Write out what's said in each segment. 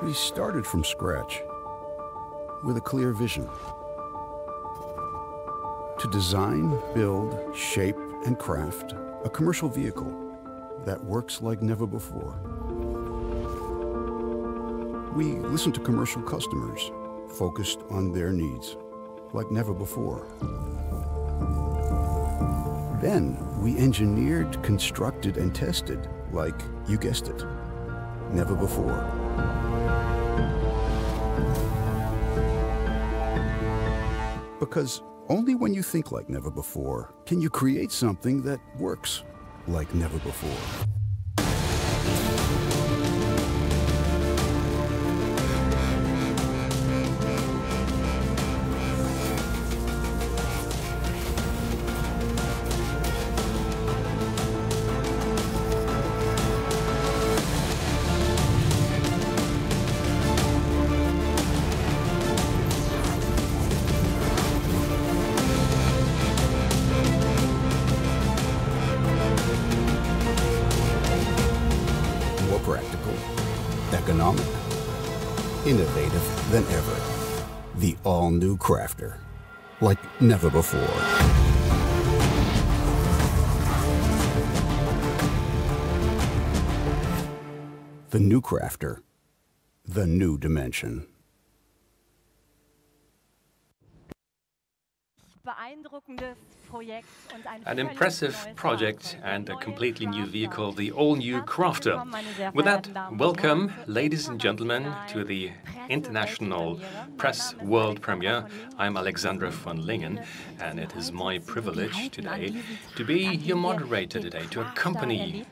We started from scratch with a clear vision to design, build, shape, and craft a commercial vehicle that works like never before. We listened to commercial customers, focused on their needs like never before. Then we engineered, constructed, and tested like, you guessed it, never before. Because only when you think like never before can you create something that works like never before. Practical, economic, innovative than ever. The all-new Crafter, like never before. The new Crafter, the new dimension. An impressive project and a completely new vehicle, the all-new Crafter. With that, welcome, ladies and gentlemen, to the International Press World Premiere. I'm Alexander von Lingen, and it is my privilege today to be your moderator today, to accompany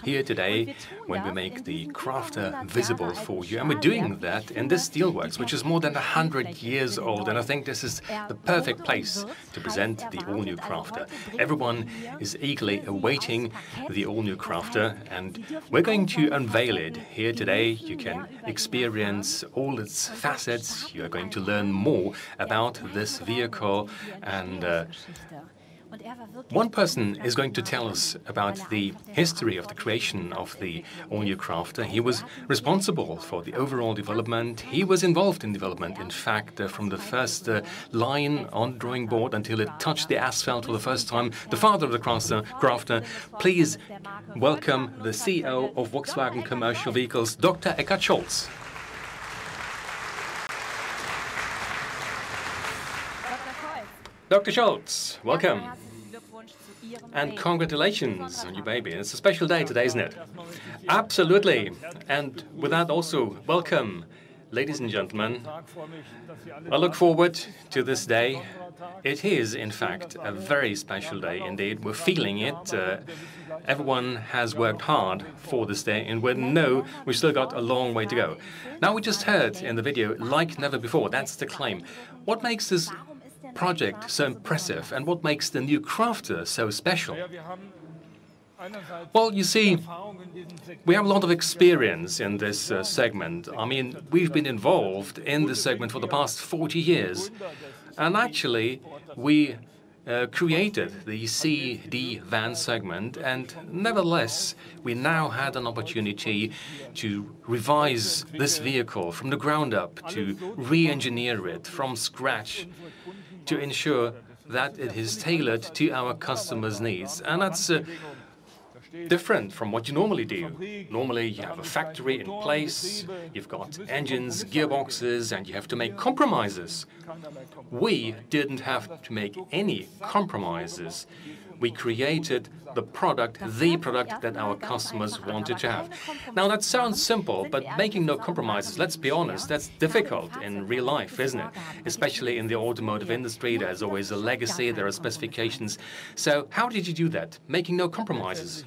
here today when we make the Crafter visible for you. And we're doing that in this steelworks, which is more than 100 years old, and I think this is the perfect place to present the all-new Crafter. Everyone is eagerly awaiting the all-new Crafter, and we're going to unveil it here today. You can experience all its facets. You are going to learn more about this vehicle, and one person is going to tell us about the history of the creation of the all-new Crafter. He was responsible for the overall development. He was involved in development, in fact, from the first line on the drawing board until it touched the asphalt for the first time. The father of the Crafter. Please welcome the CEO of Volkswagen Commercial Vehicles, Dr. Eckhard Scholz. Dr. Scholz, welcome. And congratulations on your baby. It's a special day today, isn't it? Absolutely. And with that also, welcome, ladies and gentlemen. I look forward to this day. It is, in fact, a very special day indeed. We're feeling it. Everyone has worked hard for this day, and we know we've still got a long way to go. Now, we just heard in the video, like never before. That's the claim. What makes this project so impressive, and what makes the new Crafter so special? Well, you see, we have a lot of experience in this segment. I mean, we've been involved in this segment for the past 40 years. And actually, we created the CD van segment, and nevertheless, we now had an opportunity to revise this vehicle from the ground up, to re-engineer it from scratch, to ensure that it is tailored to our customers' needs. And that's different from what you normally do. Normally, you have a factory in place, you've got engines, gearboxes, and you have to make compromises. We didn't have to make any compromises. We created the product that our customers wanted to have. Now, that sounds simple, but making no compromises, let's be honest, that's difficult in real life, isn't it? Especially in the automotive industry, there's always a legacy, there are specifications. So how did you do that, making no compromises?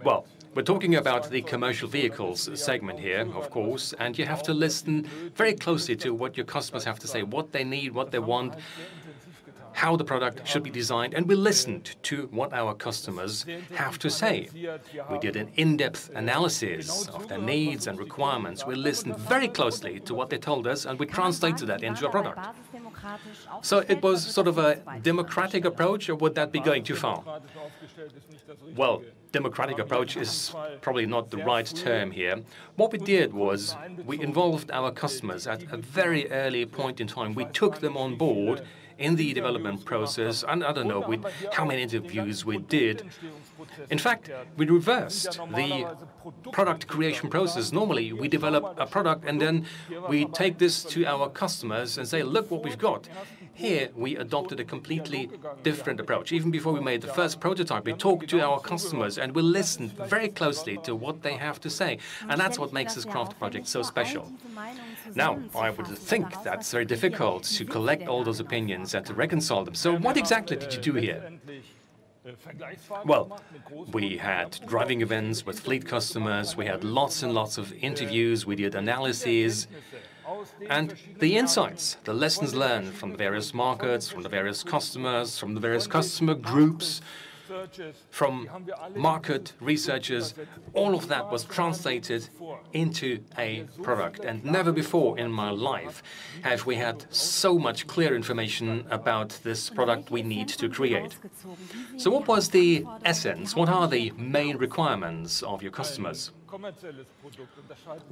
Well, we're talking about the commercial vehicles segment here, of course, and you have to listen very closely to what your customers have to say, what they need, what they want, how the product should be designed, and we listened to what our customers have to say. We did an in-depth analysis of their needs and requirements. We listened very closely to what they told us, and we translated that into a product. So it was sort of a democratic approach, or would that be going too far? Well, democratic approach is probably not the right term here. What we did was we involved our customers at a very early point in time. We took them on board in the development process, and I don't know how many interviews we did. In fact, we reversed the product creation process. Normally, we develop a product and then we take this to our customers and say, look what we've got. Here, we adopted a completely different approach. Even before we made the first prototype, we talked to our customers and we listened very closely to what they have to say. And that's what makes this craft project so special. Now, I would think that's very difficult to collect all those opinions and to reconcile them. So what exactly did you do here? Well, we had driving events with fleet customers, we had lots and lots of interviews, we did analyses, and the insights, the lessons learned from the various markets, from the various customers, from the various customer groups, from market researchers, all of that was translated into a product. And never before in my life have we had so much clear information about this product we need to create. So what was the essence? What are the main requirements of your customers?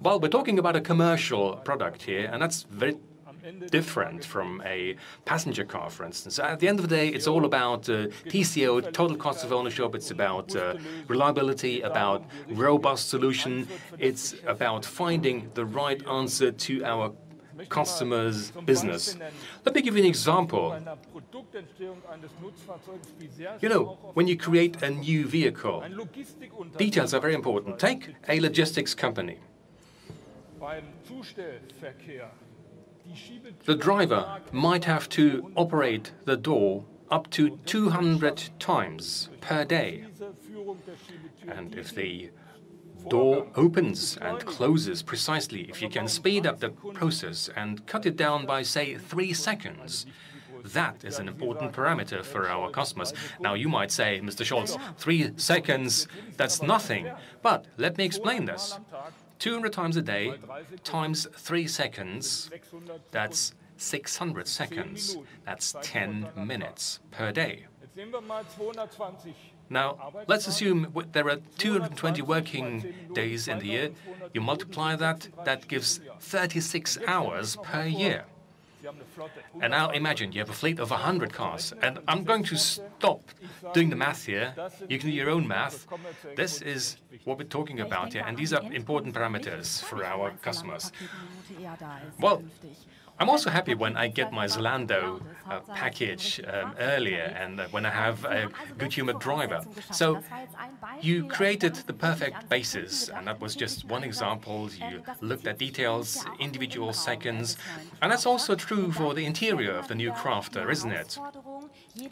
Well, we're talking about a commercial product here, and that's very different from a passenger car, for instance. At the end of the day, it's all about TCO, total cost of ownership. It's about reliability, about robust solution. It's about finding the right answer to our customers' business. Let me give you an example. You know, when you create a new vehicle, details are very important. Take a logistics company. The driver might have to operate the door up to 200 times per day. And if the door opens and closes precisely, if you can speed up the process and cut it down by, say, 3 seconds, that is an important parameter for our customers. Now, you might say, Mr. Scholz, 3 seconds, that's nothing. But let me explain this. 200 times a day times 3 seconds, that's 600 seconds. That's 10 minutes per day. Now, let's assume there are 220 working days in the year. You multiply that, that gives 36 hours per year. And now imagine you have a fleet of 100 cars. And I'm going to stop doing the math here. You can do your own math. This is what we're talking about here. And these are important parameters for our customers. Well, I'm also happy when I get my Zalando package earlier and when I have a good-humored driver. So you created the perfect basis, and that was just one example. You looked at details, individual seconds, and that's also true for the interior of the new Crafter, isn't it?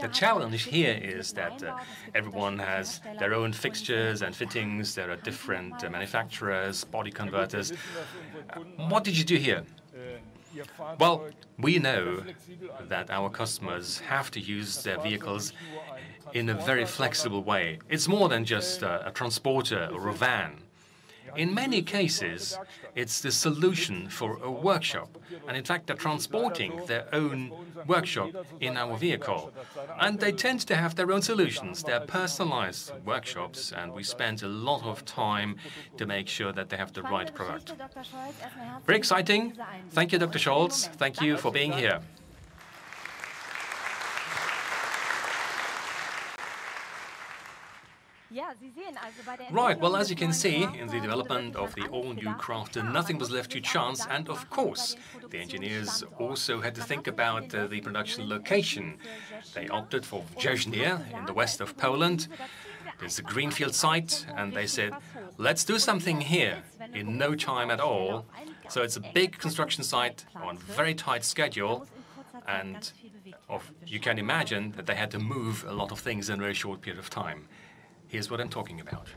The challenge here is that everyone has their own fixtures and fittings. There are different manufacturers, body converters. What did you do here? Well, we know that our customers have to use their vehicles in a very flexible way. It's more than just a transporter or a van. In many cases, it's the solution for a workshop. And in fact, they're transporting their own workshop in our vehicle. And they tend to have their own solutions. They're personalized workshops, and we spend a lot of time to make sure that they have the right product. Very exciting. Thank you, Dr. Scholz. Thank you for being here. Right, well, as you can see, in the development of the all-new Crafter, nothing was left to chance, and of course, the engineers also had to think about the production location. They opted for Rzeźnia in the west of Poland. It's a greenfield site, and they said, let's do something here in no time at all. So it's a big construction site on a very tight schedule, and you can imagine that they had to move a lot of things in a very short period of time. Here's what I'm talking about.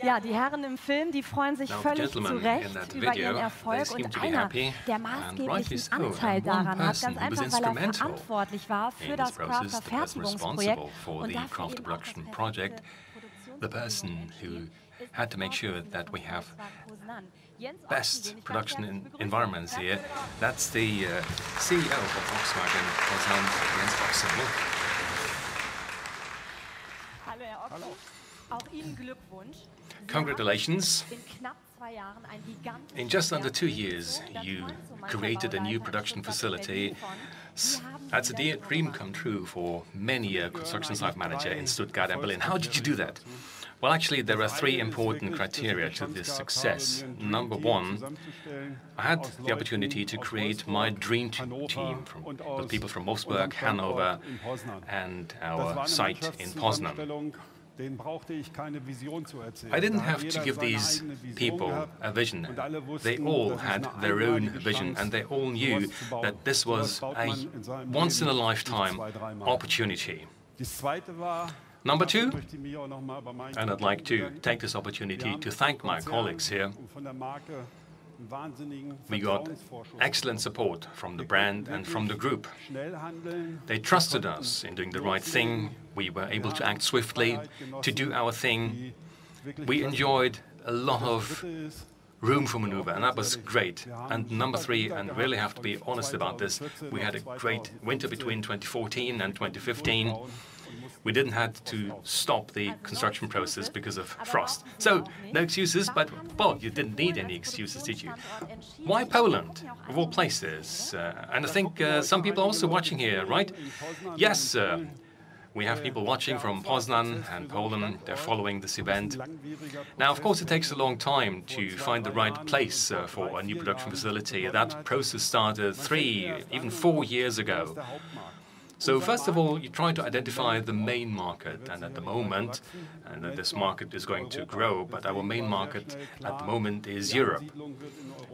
Ja, die Herren im Film, die freuen sich völlig zu Recht über ihren Erfolg und einer, der maßgeblichen Anteil daran hat, ganz einfach, weil er verantwortlich war für das Crafter-Fertigungsprojekt und dafür eben auch das Project, the person who had to make sure that we have best production environments here. That's the CEO of Volkswagen, Jens Ochsen. Hallo, Herr Ochsen. Auch Ihnen Glückwunsch. Congratulations. In just under 2 years, you created a new production facility. That's a dream come true for many a construction site manager in Stuttgart and Berlin. How did you do that? Well, actually, there are 3 important criteria to this success. Number 1, I had the opportunity to create my dream team with people from Wolfsburg, Hanover, and our site in Poznan. I didn't have to give these people a vision. They all had their own vision, and they all knew that this was a once-in-a-lifetime opportunity. Number 2, and I'd like to take this opportunity to thank my colleagues here. We got excellent support from the brand and from the group. They trusted us in doing the right thing. We were able to act swiftly, to do our thing. We enjoyed a lot of room for maneuver, and that was great. And number 3, and really have to be honest about this, we had a great winter between 2014 and 2015. We didn't have to stop the construction process because of frost. So, no excuses, but, well, you didn't need any excuses, did you? Why Poland, of all places? And I think some people are also watching here, right? Yes, we have people watching from Poznan and Poland. They're following this event. Now, of course, it takes a long time to find the right place for a new production facility. That process started 3, even 4 years ago. So first of all, you try to identify the main market, and at the moment, and this market is going to grow, but our main market at the moment is Europe.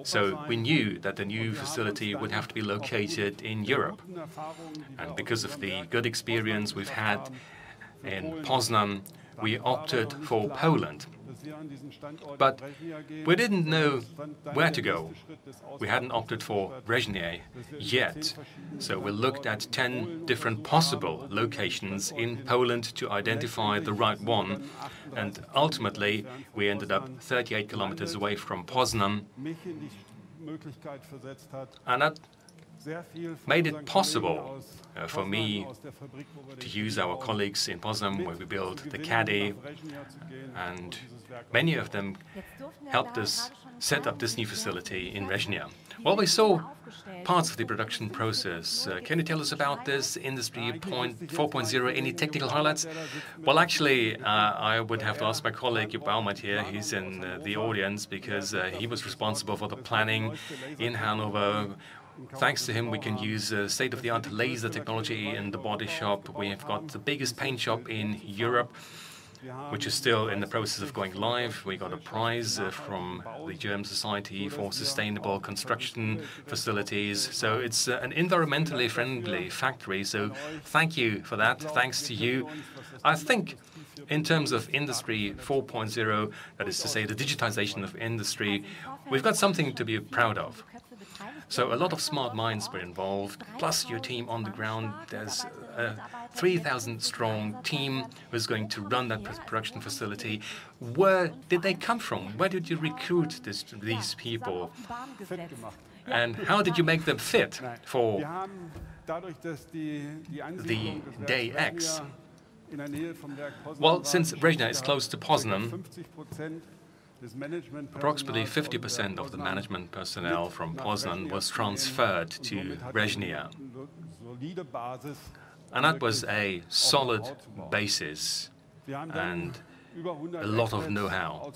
So we knew that the new facility would have to be located in Europe. And because of the good experience we've had in Poznan, we opted for Poland. But we didn't know where to go. We hadn't opted for Brezhnev yet. So we looked at 10 different possible locations in Poland to identify the right one. And ultimately, we ended up 38 kilometers away from Poznan. And that made it possible for me to use our colleagues in Poznan, where we built the Caddy, and many of them helped us set up this new facility in Brezhnev. Well, we saw parts of the production process. Can you tell us about this Industry 4.0? Any technical highlights? Well, actually, I would have to ask my colleague Baumert here. He's in the audience because he was responsible for the planning in Hanover. Thanks to him, we can use state-of-the-art laser technology in the body shop. We have got the biggest paint shop in Europe, which is still in the process of going live. We got a prize from the German Society for Sustainable Construction Facilities. So it's an environmentally friendly factory. So thank you for that. Thanks to you. I think in terms of Industry 4.0, that is to say the digitization of industry, we've got something to be proud of. So a lot of smart minds were involved, plus your team on the ground. There's a 3,000-strong team who's going to run that production facility. Where did they come from? Where did you recruit these people? And how did you make them fit for the day X? Well, since Brezhnev is close to Poznan, approximately 50% of the management personnel from Poznan was transferred to Brezhnev. And that was a solid basis and a lot of know-how.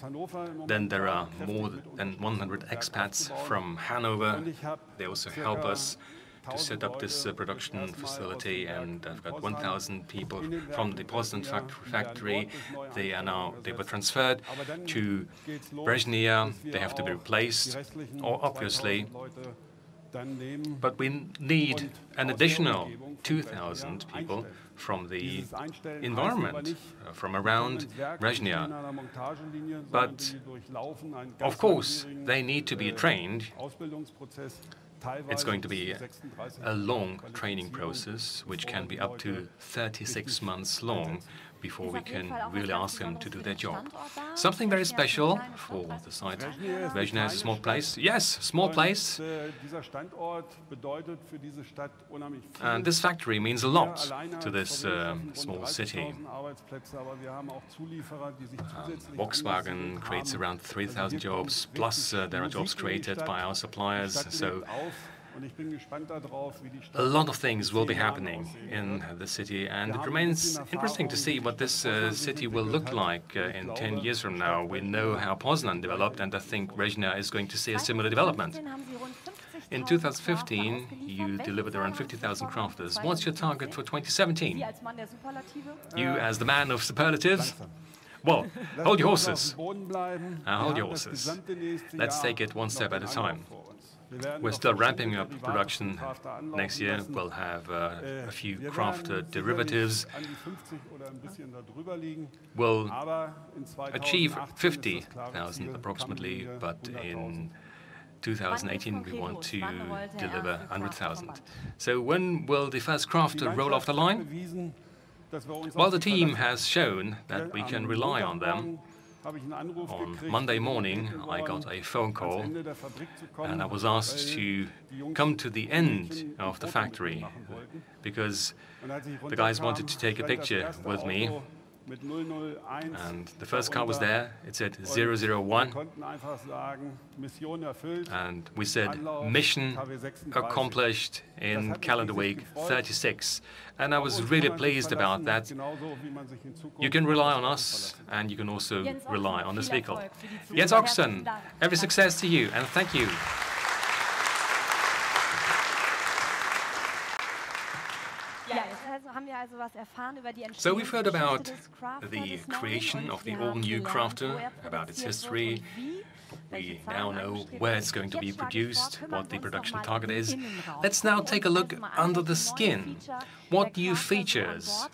Then there are more than 100 expats from Hanover. They also help us to set up this production facility, and I've got 1,000 people from the Poznan factory. They were transferred to Brezhnev. They have to be replaced, obviously. But we need an additional 2,000 people from the environment, from around Brezhnev. But, of course, they need to be trained. It's going to be a long training process, which can be up to 36 months long before we can really ask them to do their job. Something very special for the site. Brezhnev is a small place. Yes, small place. And this factory means a lot to this small city. Volkswagen creates around 3,000 jobs, plus there are jobs created by our suppliers. So a lot of things will be happening in the city, and it remains interesting to see what this city will look like in 10 years from now. We know how Poznan developed, and I think Brezhnev is going to see a similar development. In 2015, you delivered around 50,000 crafters. What's your target for 2017? You, as the man of superlatives? Well, hold your horses. Hold your horses. Let's take it one step at a time. We're still ramping up production. Next year, we'll have a few craft derivatives. We'll achieve 50,000 approximately, but in 2018 we want to deliver 100,000. So when will the first craft roll off the line? Well, the team has shown that we can rely on them. On Monday morning, I got a phone call, and I was asked to come to the end of the factory because the guys wanted to take a picture with me. And the first car was there. It said 001. And we said, mission accomplished in calendar week 36. And I was really pleased about that. You can rely on us, and you can also rely on this vehicle. Jens Oxen, every success to you, and thank you. So we've heard about the creation of the all-new Crafter, about its history. We now know where it's going to be produced, what the production target is. Let's now take a look under the skin. What new features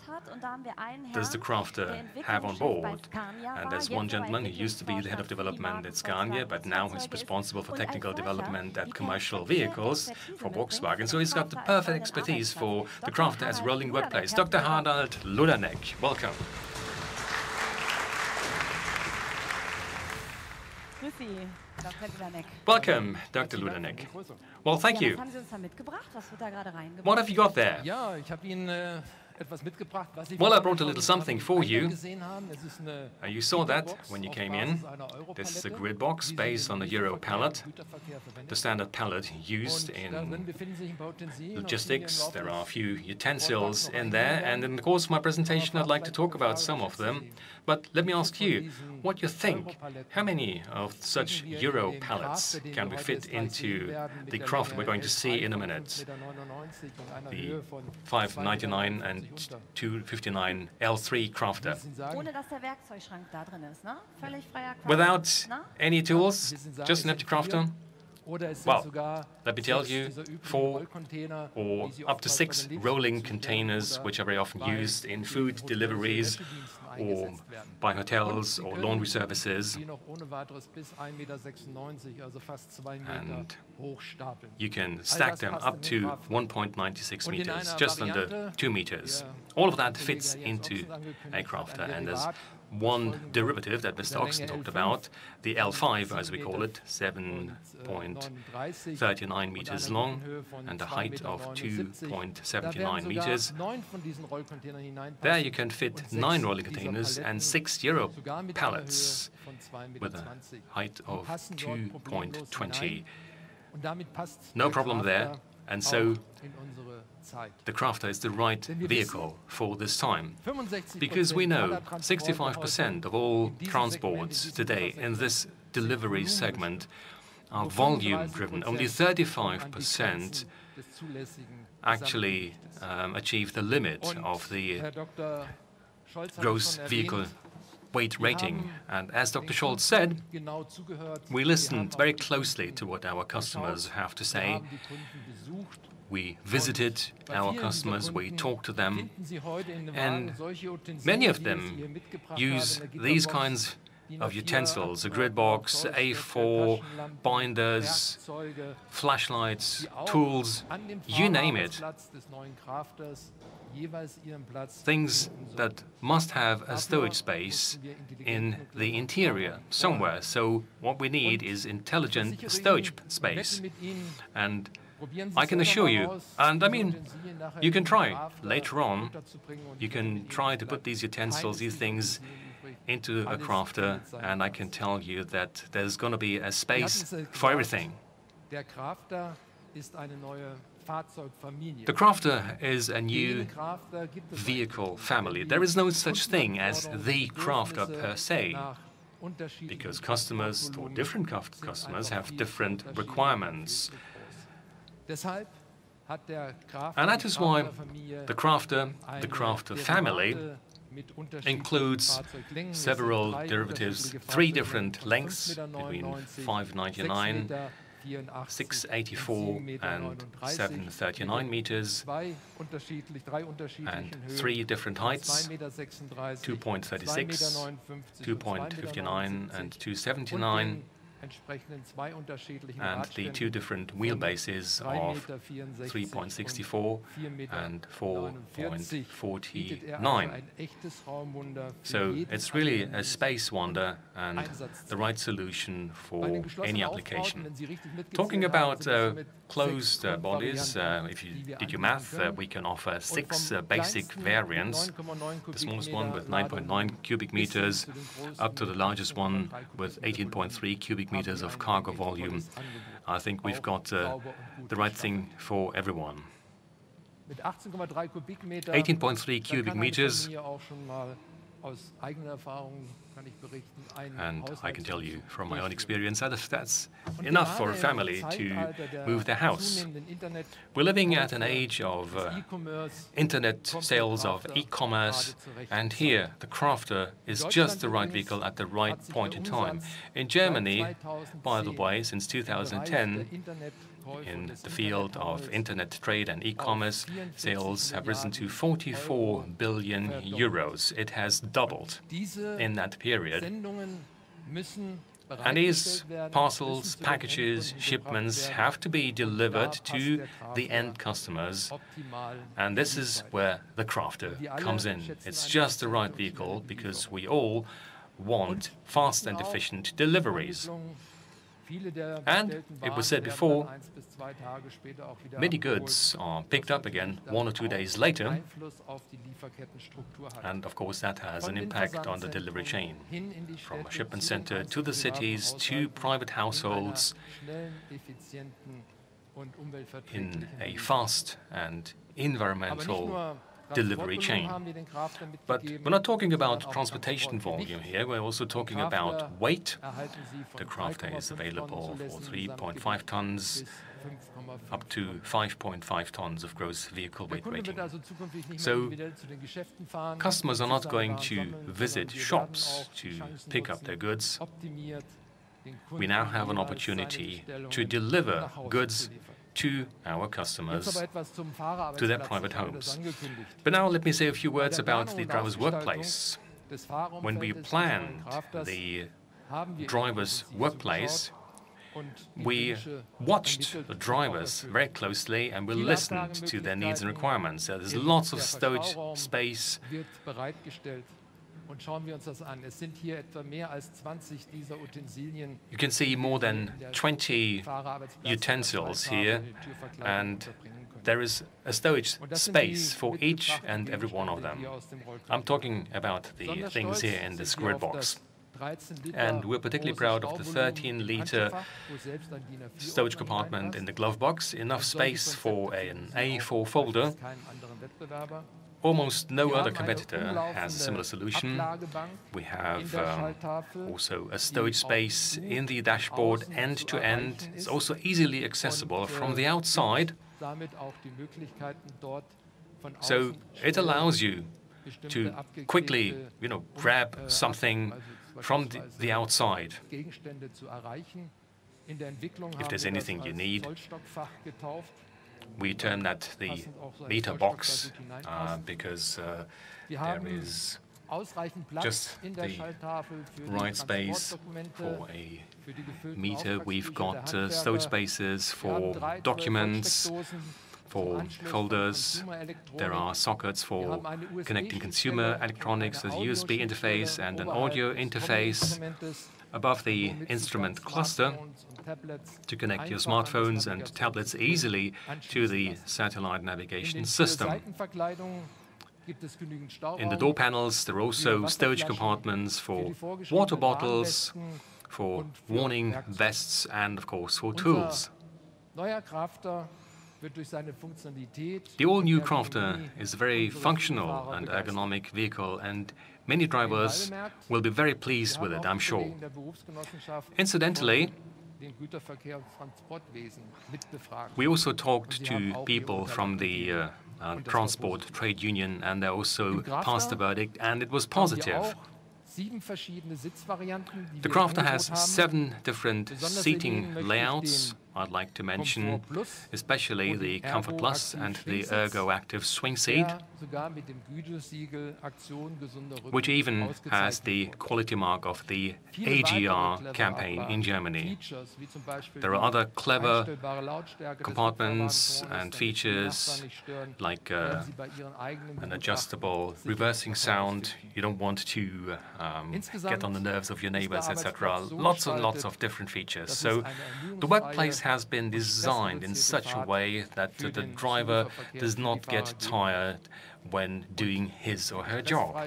does the Crafter have on board? And there's one gentleman who used to be the head of development at Scania, but now he's responsible for technical development at commercial vehicles for Volkswagen. So he's got the perfect expertise for the Crafter as a rolling workplace. Dr. Harald Ludanek, welcome. Welcome, Dr. Ludanek. Well, thank you. What have you got there? Well, I brought a little something for you. You saw that when you came in. This is a grid box based on the Euro pallet, the standard pallet used in logistics. There are a few utensils in there, and in the course of my presentation I'd like to talk about some of them. But let me ask you, what you think? How many of such Euro pallets can we fit into the craft we're going to see in a minute? The 599 and 259 L3 Crafter. Without any tools, just an empty Crafter? Well, let me tell you, 4 or up to 6 rolling containers, which are very often used in food deliveries or by hotels or laundry services. And you can stack them up to 1.96 meters, just under 2 meters. All of that fits into a Crafter, and there's one derivative that Mr. Oxen talked about, the L5 as we call it, 7.39 meters long and a height of 2.79 meters. There you can fit 9 rolling containers and 6 Euro pallets with a height of 2.20. No problem there, and so the Crafter is the right vehicle for this time, because we know 65% of all transports today in this delivery segment are volume-driven. Only 35% actually achieve the limit of the gross vehicle weight rating. And as Dr. Scholz said, we listened very closely to what our customers have to say. we visited our customers, we talked to them, and many of them use these kinds of utensils, a grid box, A4, binders, flashlights, tools, you name it. Things that must have a storage space in the interior somewhere. So what we need is intelligent storage space. And I can assure you, and I mean, you can try later on, you can try to put these utensils, these things into a crafter, and I can tell you that there's going to be a space for everything. The crafter is a new vehicle family. There is no such thing as the crafter per se, because customers, or different customers, have different requirements. And that is why the crafter family includes several derivatives, 3 different lengths between 599, 684 and 739 meters, and 3 different heights, 2.36, 2.59 and 279, and the 2 different wheelbases of 3.64 and 4.49. So it's really a space wonder and the right solution for any application. Talking about closed bodies, if you did your math, we can offer 6 basic variants. The smallest one with 9.9 cubic meters, up to the largest one with 18.3 cubic meters of cargo volume. I think we've got the right thing for everyone. 18.3 cubic meters, and I can tell you from my own experience that that's enough for a family to move their house. We're living at an age of internet sales, of e-commerce, and here the crafter is just the right vehicle at the right point in time. In Germany, by the way, since 2010, in the field of internet trade and e-commerce, sales have risen to 44 billion euros. It has doubled in that period. And these parcels, packages, shipments have to be delivered to the end customers. And this is where the crafter comes in. It's just the right vehicle because we all want fast and efficient deliveries. And it was said before, many goods are picked up again 1 or 2 days later, and of course that has an impact on the delivery chain, from a shipment center to the cities to private households in a fast and environmental delivery chain. But we're not talking about transportation volume here, we're also talking about weight. The crafter is available for 3.5 tons up to 5.5 tons of gross vehicle weight rating. So customers are not going to visit shops to pick up their goods. We now have an opportunity to deliver goods to our customers, to their private homes. But now let me say a few words about the driver's workplace. When we planned the driver's workplace, we watched the drivers very closely and we listened to their needs and requirements. There's lots of storage space. You can see more than 20 utensils here, and there is a storage space for each and every one of them. I'm talking about the things here in this grid box. And we're particularly proud of the 13-liter storage compartment in the glove box, enough space for an A4 folder. Almost no other competitor has a similar solution. We have also a storage space in the dashboard end to end. It's also easily accessible from the outside. So it allows you to quickly, grab something from the outside. If there's anything you need. We term that the meter box because there is just the right space for a meter. We've got stowage spaces for documents, for folders. There are sockets for connecting consumer electronics, a USB interface and an audio interface. Above the instrument cluster to connect your smartphones and tablets easily to the satellite navigation system. In the door panels, there are also storage compartments for water bottles, for warning vests, and of course for tools. The all-new Crafter is a very functional and ergonomic vehicle, and many drivers will be very pleased with it, I'm sure. Incidentally, we also talked to people from the transport trade union, and they also passed the verdict, and it was positive. The Crafter has 7 different seating layouts. I'd like to mention especially the Comfort Plus and the Ergo Active swing seat, which even has the quality mark of the AGR campaign in Germany. There are other clever compartments and features like an adjustable reversing sound. You don't want to get on the nerves of your neighbors, etc. Lots and lots of different features. So the workplace has been designed in such a way that the driver does not get tired when doing his or her job.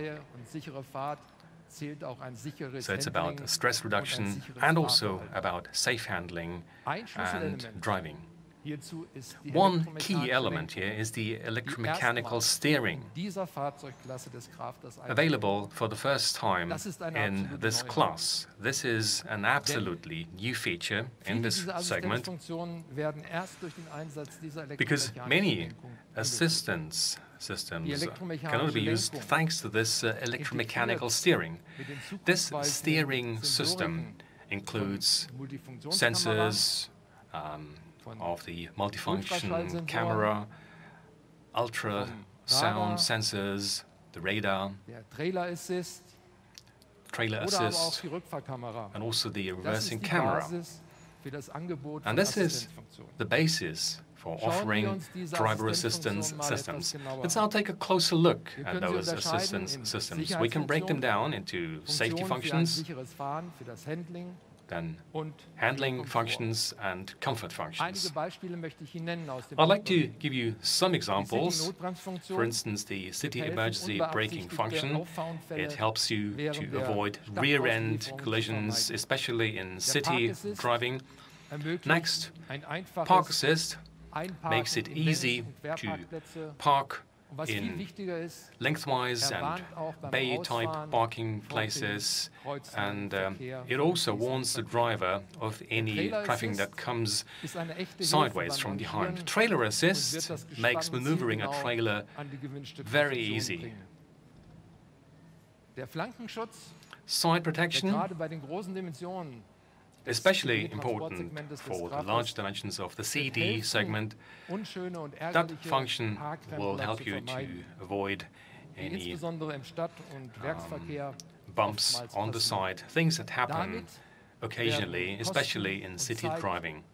So it's about stress reduction and also about safe handling and driving. One key element here is the electromechanical steering, available for the first time in this class. This is an absolutely new feature in this segment, because many assistance systems can only be used thanks to this electromechanical steering. This steering system includes sensors, of the multifunction camera, ultrasound sensors, the radar, trailer assist, and also the reversing camera. And this is the basis for offering driver assistance systems. Let's now take a closer look at those assistance systems. We can break them down into safety functions, then handling functions and comfort functions. I'd like to give you some examples. For instance, the city emergency braking function. It helps you to avoid rear-end collisions, especially in city driving. Next, park assist makes it easy to park in lengthwise and bay-type parking places, and it also warns the driver of any traffic that comes sideways from behind. Trailer assist makes maneuvering a trailer very easy. Side protection, especially important for the large dimensions of the CD segment. That function will help you to avoid any bumps on the side, things that happen occasionally, especially in city driving.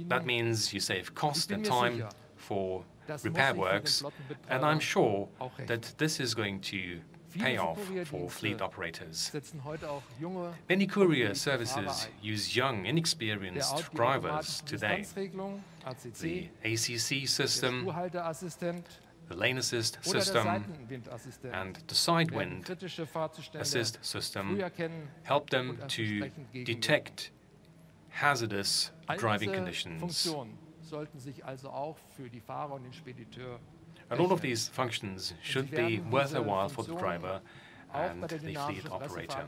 That means you save cost and time for repair works, and I'm sure that this is going to pay off for fleet operators. Many courier services use young, inexperienced drivers today. The ACC system, the lane assist system, and the side wind assist system help them to detect hazardous driving conditions. And all of these functions should be worth a while for the driver and the fleet operator.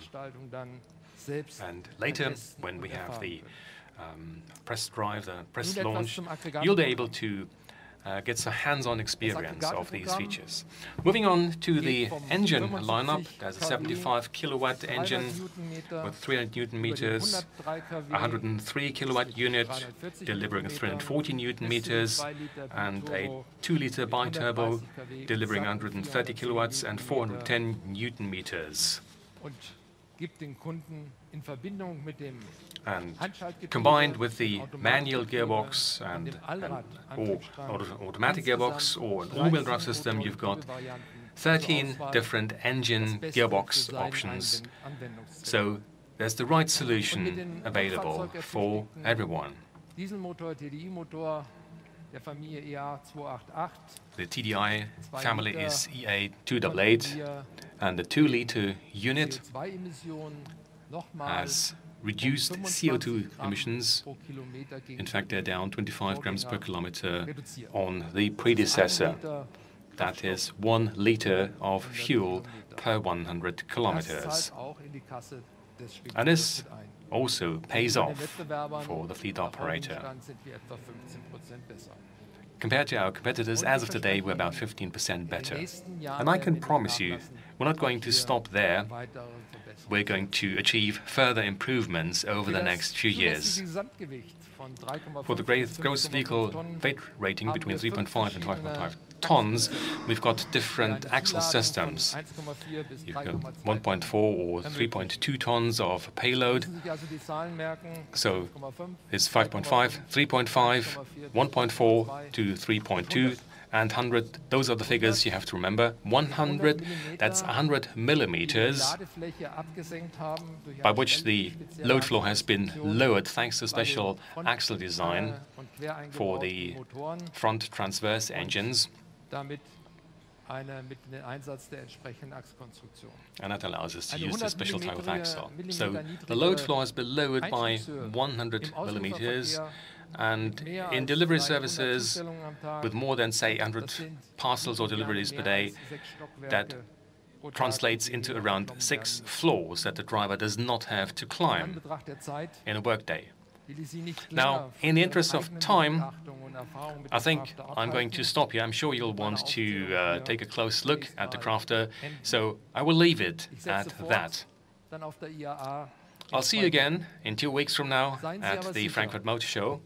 And later, when we have the press drive, the press launch, you'll be able to gets a hands-on experience of these features. Moving on to the engine lineup, there's a 75 kilowatt engine with 300 Newton meters, 103 kilowatt unit delivering 340 Newton meters, and a 2-liter biturbo delivering 130 kilowatts and 410 Newton meters. And combined with the manual gearbox or automatic gearbox or an all-wheel drive system, you've got 13 different engine gearbox options. So there's the right solution available for everyone. The TDI family is EA288, and the 2-liter unit has reduced CO2 emissions. In fact, they're down 25 grams per kilometer on the predecessor. That is 1 liter of fuel per 100 kilometers. And this also pays off for the fleet operator. Compared to our competitors, as of today, we're about 15% better. And I can promise you, we're not going to stop there. We're going to achieve further improvements over the next few years. For the gross vehicle weight rating between 3.5 and 5.5 tons, we've got different axle systems. You've got 1.4 or 3.2 tons of payload. So it's 5.5, 3.5, 1.4 to 3.2, and 100. Those are the figures you have to remember. 100, that's 100 millimeters, by which the load floor has been lowered thanks to special axle design for the front transverse engines. And that allows us to use this special type of axle. So the load floor has been lowered by 100 millimeters, and in delivery services with more than, say, 100 parcels or deliveries per day, that translates into around 6 floors that the driver does not have to climb in a workday. Now, in the interest of time, I think I'm going to stop here. I'm sure you'll want to take a close look at the Crafter, so I will leave it at that. I'll see you again in 2 weeks from now at the Frankfurt Motor Show,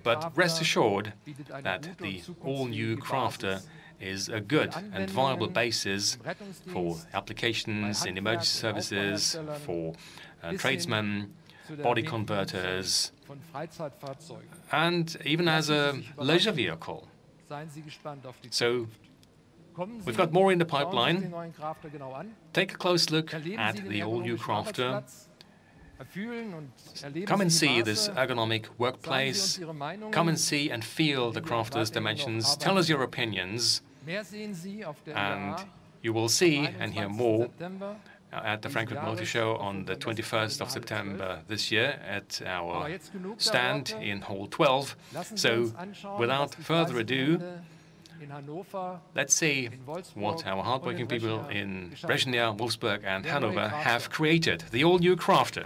but rest assured that the all-new Crafter is a good and viable basis for applications in emergency services, for tradesmen, body converters, and even as a leisure vehicle. So we've got more in the pipeline. Take a close look at the all-new Crafter. Come and see this ergonomic workplace. Come and see and feel the Crafter's dimensions. Tell us your opinions, and you will see and hear more at the Frankfurt Motor Show on the 21st of September this year at our stand in Hall 12. So, without further ado, let's see what our hardworking people in Brezhnev, Wolfsburg and Hanover have created. The all-new Crafter.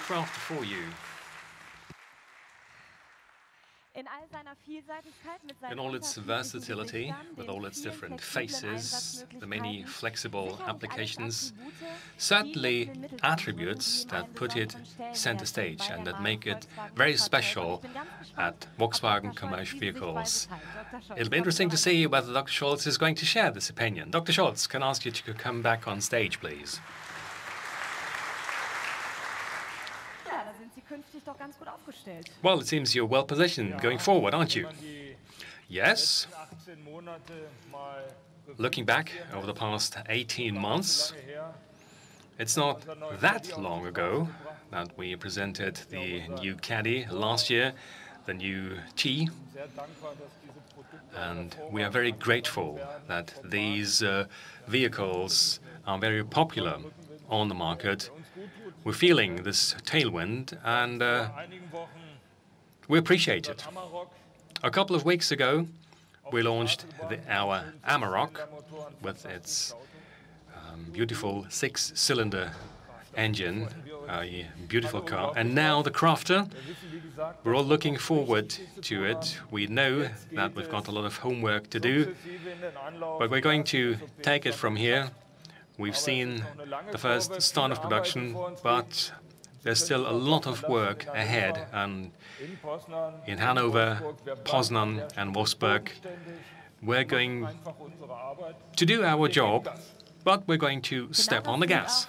crafter for you. In all its versatility, with all its different faces, the many flexible applications, certainly attributes that put it center stage and that make it very special at Volkswagen commercial vehicles. It'll be interesting to see whether Dr. Scholz is going to share this opinion. Dr. Scholz, can I ask you to come back on stage, please? Well, it seems you're well positioned going forward, aren't you? Yes. Looking back over the past 18 months, it's not that long ago that we presented the new Caddy last year, the new T, and we are very grateful that these vehicles are very popular on the market. We're feeling this tailwind, and we appreciate it. A couple of weeks ago, we launched our Amarok with its beautiful six-cylinder engine, a beautiful car. And now the Crafter, we're all looking forward to it. We know that we've got a lot of homework to do, but we're going to take it from here. We've seen the first start of production, but there's still a lot of work ahead. And in Hanover, Poznan, and Wolfsburg, we're going to do our job, but we're going to step on the gas.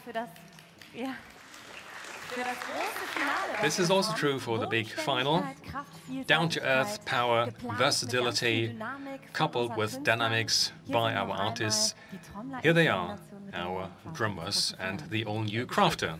This is also true for the big final. Down-to-earth power, versatility, coupled with dynamics by our artists. Here they are, our drummers and the all-new Crafter.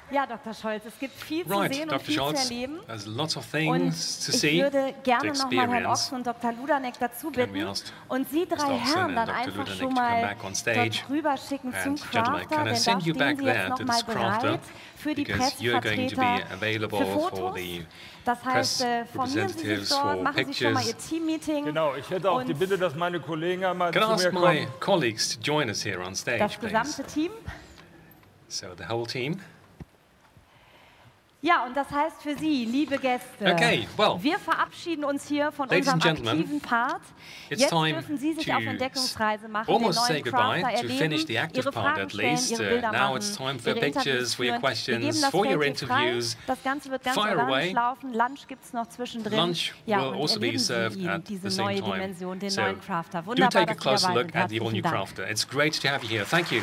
Ja, Dr. Scholz, es gibt viel zu sehen und viel zu erleben. There's lots of things to see, ich würde gerne nochmal Herrn Ochs und Dr. Ludanek dazu bitten und Sie drei Herren dann einfach schon mal dort rüber schicken zum Crafter, denn da stehen Sie jetzt nochmal bereit für die Pressevertreter für Fotos. Das heißt, formieren Sie sich dort, machen Sie schon mal Ihr Team-Meeting. Genau, ich hätte auch die Bitte, dass meine Kollegen einmal zu mir kommen. Das gesamte Team. So the whole team. Ja, und das heißt für Sie, liebe Gäste, wir verabschieden uns hier von unserem aktiven Part. Jetzt dürfen Sie sich auf Entdeckungsreise machen, den neuen Crafter erleben, Ihre Fragen stellen, Ihre Bilder machen, Ihre Interviews führen. Wir geben das Feld hier frei. Das Ganze wird ganz organisch laufen. Lunch gibt es noch zwischendrin. Ja, und erleben Sie ihn, diese neue Dimension, den neuen Crafter. Wunderbar, dass Sie dabei sind. Herzlichen Dank. It's great to have you here. Thank you.